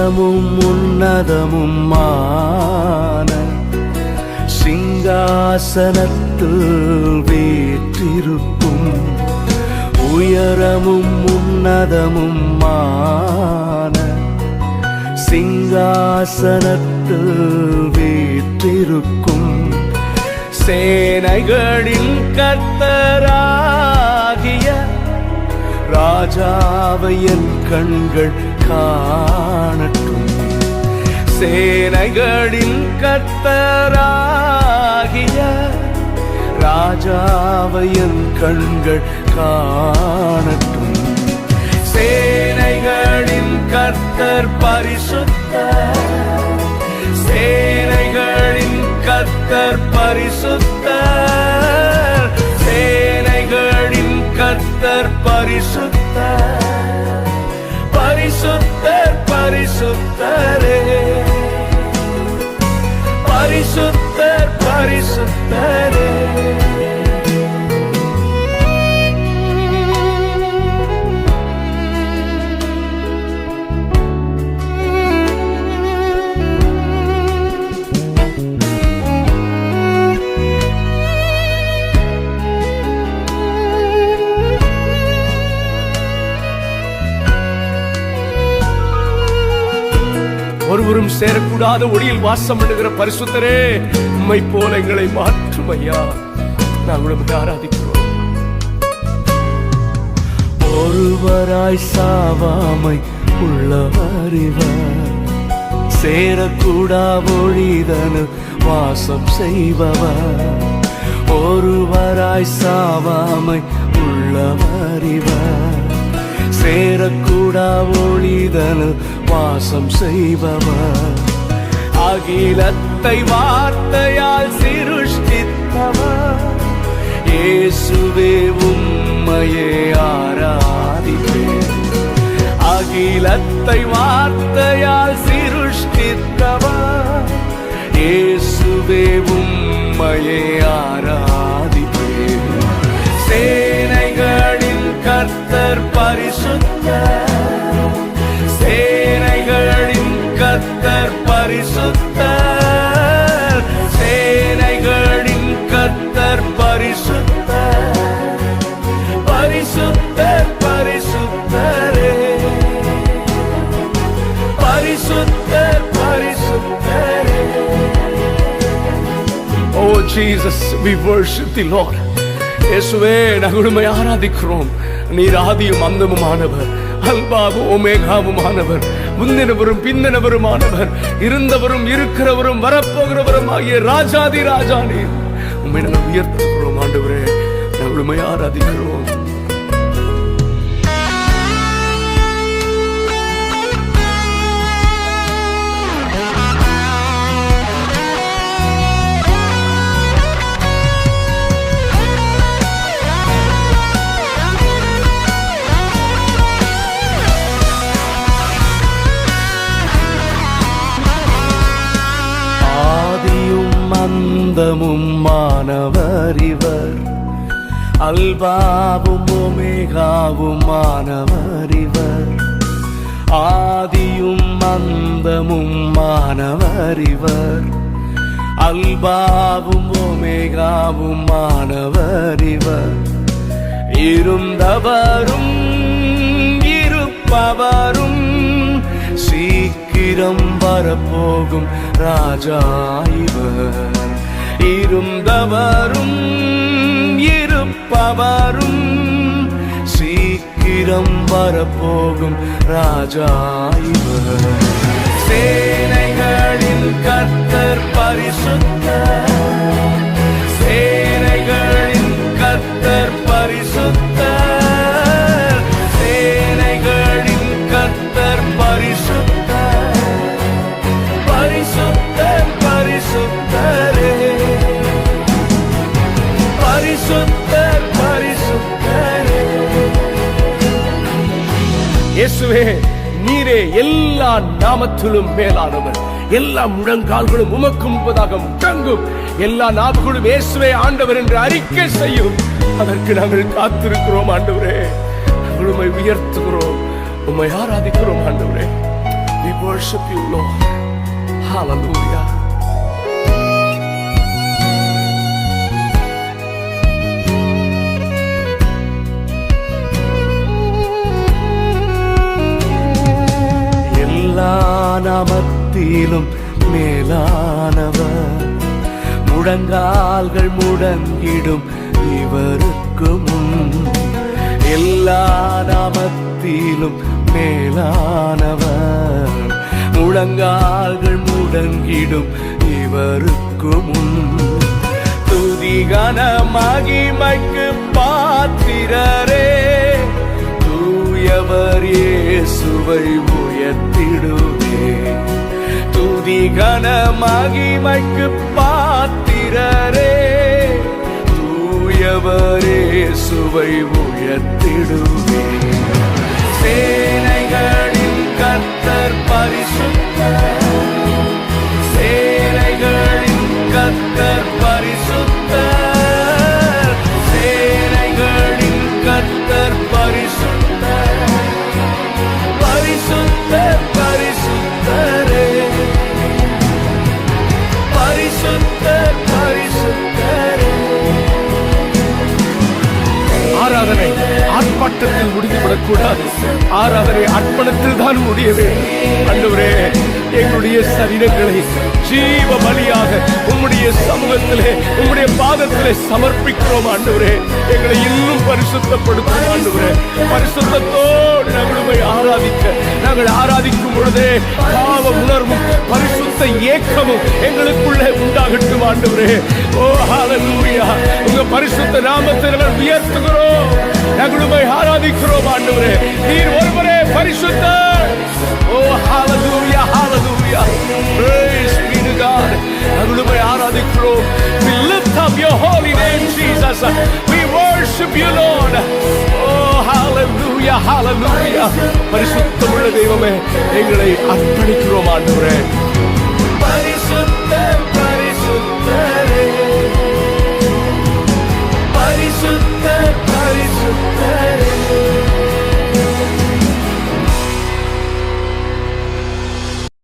உயரமும் உன்னதமுமான சிங்காசனத்தில் வீற்றிருக்கும். உயரமும் உன்னதமுமான சிங்காசனத்தில் வீற்றிருக்கும். சேனைகளின் கர்த்தராகிய ராஜாவை என் கண்கள் காணட்டும். சேனைகளின் கர்த்தராகிய ராஜாவை என் கண்கள் காணட்டும். சேனைகளின் கர்த்தர் பரிசுத்தர், சேனைகளின் கர்த்தர் பரிசுத்தர், சேனைகளின் கர்த்தர் பரிசுத்தர், பரிசுத்தர் பரிசுத்தரே, பரிசுத்தர் பரிசுத்தரே. ஒருவரும் சேரக்கூடாத ஒளியில் வாசம் பண்ணுகிற பரிசுத்தரே, உம்மை போல எங்களை மாற்றும் ஐயா. நாங்கள் உம்மை ஆராதிக்கிறோம். ஒருவராய் சாவாமை உள்ளவர் இவர், சேரக்கூடா ஒளிதனு வாசம் செய்பவர். ஒருவராய் சாவாமை உள்ளவர் இவர், சேரக்கூடா ஒளிதனு வாசம் செய்பவர். அகிலத்தை வார்த்தையால் சிருஷ்டித்தவர், இயேசுவே உம்மையே ஆராதிப்பேன். அகிலத்தை வார்த்தையால் சிருஷ்டித்தவர், இயேசுவே உம்மையே ஆராதிப்பேன். சேனைகளின் கர்த்தர் பரிசுத்தர், சேனைகளின் கர்த்தர் பரிசுத்தர், சேனைகளின் கர்த்தர் பரிசுத்தர், பரிசுத்தர் பரிசுத்தரே, பரிசுத்தர் பரிசுத்தரே. Oh Jesus, we worship the Lord. இயேசுவே, நாங்கள் உம்மை ஆராதிக்கிறோம். நீர் ஆதியும் அந்தமுமானவர், அல்பாவும் ஓமேகாவுமானவர், முந்தினவரும் பிந்தினவருமானவர், இருந்தவரும் இருக்கிறவரும் வரப்போகிறவரும் ஆகிய ராஜாதி ராஜா நீர். உம்மை நாங்கள் உயர்த்துகிறோம் ஆண்டவரே, நாங்கள் உம்மை ஆராதிக்கிறோம். அந்தமும் மானவர் இவர், அல்பாவும் ஓமேகாவும் மானவர் இவர். ஆதியும் அந்தமும் மானவர் இவர், அல்பாவும் ஓமேகாவும் மானவர் இவர். இருந்தவரும் இருப்பவரும் சீக்கிரம் வரப்போகும் ராஜா இவர். இருந்தவரும் இருப்பவரும் சீக்கிரம் வரப்போகும் ராஜா இவர். சேனைகளின் கர்த்தர் பரிசுத்தர், சேனைகளின் கர்த்தர் பரிசுத்தர், சேனைகளின் கர்த்தர் பரிசுத்தர், பரிசுத்தர் பரிசுத்தரே, பரிசுத்தர் பரிசுத்தரே. இயேசுவே, நீரே எல்லா நாமத்திலும் மேலானவர். எல்லா முழங்கால்களும் உமக்கு முன்பதாக முழங்கும். எல்லா நாவுகளும் இயேசுவே ஆண்டவர் என்று அறிக்கை செய்யும். அதற்கு நாங்கள் காத்திருக்கிறோம் ஆண்டவரே. நாங்கள் உம்மை உயர்த்துகிறோம், உம்மை ஆராதிக்கிறோம் ஆண்டவரே. We worship you, Lord. Hallelujah. எல்லா நாமத்திலும் மேலானவர், முழங்கால்கள் முடங்கிடும் இவருக்கு முன். எல்லா நாமத்திலும் மேலானவர், முழங்கால்கள் முடங்கிடும் இவருக்கு முன். துதி கன மகிமைக்கு பாத்திரரே, தூயவர் இயேசுவை உயர்த்திடுவே. துதி கன மகிமைக்கு பாத்திரரே, தூயவர் இயேசுவை உயர்த்திடுவே. சேனைகளின் கர்த்தர் பரிசுத்தர், சேனைகளின் கர்த்தர் பரிசுத்தர், சேனைகளின் கர்த்தர் பரிசுத்தர், பரிசுத்தர் பரிசுத்தரே, பரிசுத்தர் பரிசுத்தரே. ஆராதனை ஆர்ப்பாட்டத்தில் முடிந்துவிடக் கூடாது. ஆராதனை அர்ப்பணத்தில் தான் முடிய வேண்டும். ஆண்டவரே, எங்களுடைய சரீரங்களை ஜீவ பலியாக உம்முடைய சமூகத்திலே உம்முடைய பாதத்திலே சமர்ப்பிக்கிறோம். ஆண்டவரே, எங்களை இன்னும் பரிசுத்தப்படுத்தும். ஆண்டவரே, பரிசுத்தத்தோடு நாங்கள் ஆராதிக்க, நாங்கள் ஆராதிக்கும் பொழுதே பாவ உணர்வும் பரிசுத்த ஏக்கமும் எங்களுக்குள்ளே உண்டாகட்டும். ஆண்டவரே, ஓ ஹல்லேலூயா, உங்க பரிசுத்த நாமத்தை நாங்கள் உயர்த்துகிறோம், நாங்கள் ஆராதிக்கிறோம். ஆண்டவரே, நீர் ஒருவரே பரிசுத்தர். ஓ ஹல்லேலூயா, ஹல்லேலூயா, praise be to God. நாங்கள் ஆராதிக்கிறோம். We lift up your holy name, Jesus. We worship you, Lord. Oh hallelujah, hallelujah. பரிசுத்தமுள்ள தெய்வமே, எங்களை அர்ப்பணிக்கிறோம். ஆண்டவரே, பரிசுத்தம்